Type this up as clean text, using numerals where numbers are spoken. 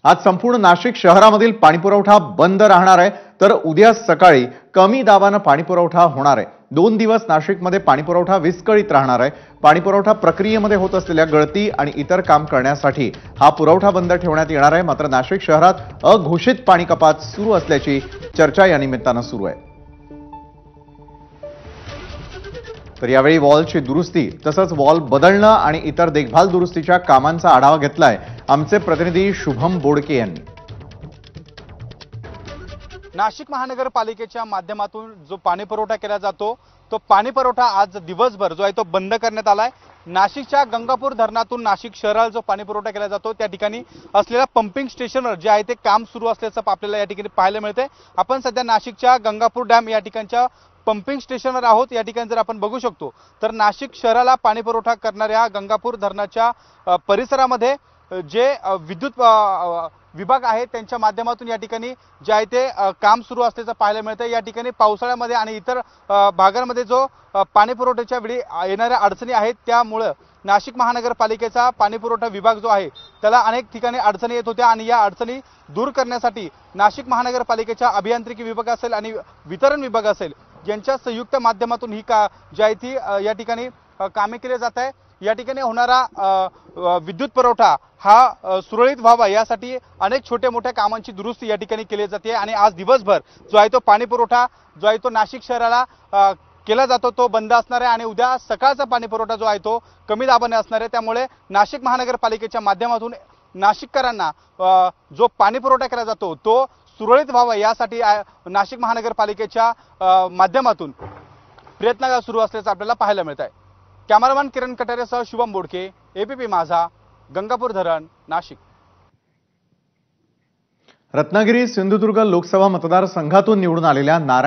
आज संपूर्ण नाशिक शहरामधील पाणीपुरवठा बंद राहणार आहे, तर उद्या सकाळी कमी दाबाने पाणीपुरवठा होणार आहे। 2 दिवस नाशिकमध्ये पाणीपुरवठा विस्कळीत राहणार आहे। पाणीपुरवठा प्रक्रियेमध्ये होत असलेल्या गळती आणि इतर काम करण्यासाठी हा पुरवठा बंद ठेवण्यात येणार आहे। मात्र नाशिक शहरात अघोषित पाणी कपात सुरू असल्याची चर्चा या निमित्ताने सुरू आहे। तर यावेळी वॉलची दुरुस्ती तसंच वॉल बदलणं आणि इतर देखभाल दुरुस्तीच्या कामांचा आढावा घेतलाय आमचे प्रतिनिधी शुभम बोडके यांनी। नाशिक महानगरपालिकेच्या माध्यमातून जो पाणी पुरवठा केला जातो तो पाणी पुरवठा आज दिवसभर जो आहे तो बंद करण्यात आलाय। नाशिकच्या गंगापूर धरणातून नाशिक शहराला जो पाणी पुरवठा केला जातो त्या ठिकाणी असलेल्या पंपिंग स्टेशनवर जे आहे ते काम सुरू असल्याचं आपल्याला या ठिकाणी पाहायला मिळते। आपण सध्या नाशिकच्या गंगापूर डॅम या ठिकाणच्या पंपिंग स्टेशनवर आहोत। या ठिकाणी जर आपण बघू शकतो तर नाशिक शहराला पाणी पुरवठा करणाऱ्या गंगापूर धरणाच्या परिसरामध्ये जे विद्युत विभाग आहे त्यांच्या माध्यमातून या ठिकाणी जे आहे ते काम सुरू असल्याचं पाहायला मिळतं। या ठिकाणी पावसाळ्यामध्ये आणि इतर भागांमध्ये जो पाणी पुरवठ्याच्या वेळी येणाऱ्या अडचणी आहेत त्यामुळे नाशिक महानगरपालिकेचा पाणी पुरवठा विभाग जो आहे त्याला अनेक ठिकाणी अडचणी येत होत्या आणि या अडचणी दूर करण्यासाठी नाशिक महानगरपालिकेच्या अभियांत्रिकी विभाग असेल आणि वितरण विभाग असेल यांच्या संयुक्त माध्यमातून ही जी आहे ती या ठिकाणी कामे केली जात आहे। या ठिकाणी होणारा विद्युत पुरवठा हा सुरळीत व्हावा यासाठी अनेक छोट्या मोठ्या कामांची दुरुस्ती या ठिकाणी केली जाते आणि आज दिवसभर जो आहे तो पाणी पुरवठा जो आहे तो नाशिक शहराला केला जातो तो बंद असणार आहे आणि उद्या सकाळचा पाणी पुरवठा जो आहे तो कमी दाबाने असणार आहे। त्यामुळे नाशिक महानगरपालिकेच्या माध्यमातून नाशिककरांना जो पाणी पुरवठा केला जातो तो सुरळीत व्हावा यासाठी नाशिक महानगरपालिकेच्या माध्यमातून प्रयत्न सुरू असल्याचं आपल्याला पाहायला मिळत आहे। कॅमेरामॅन किरण कटारेसह शुभम बोडके, एबीपी माझा, गंगापूर धरण, नाशिक। रत्नागिरी सिंधुदुर्ग लोकसभा मतदारसंघातून निवडून आलेल्या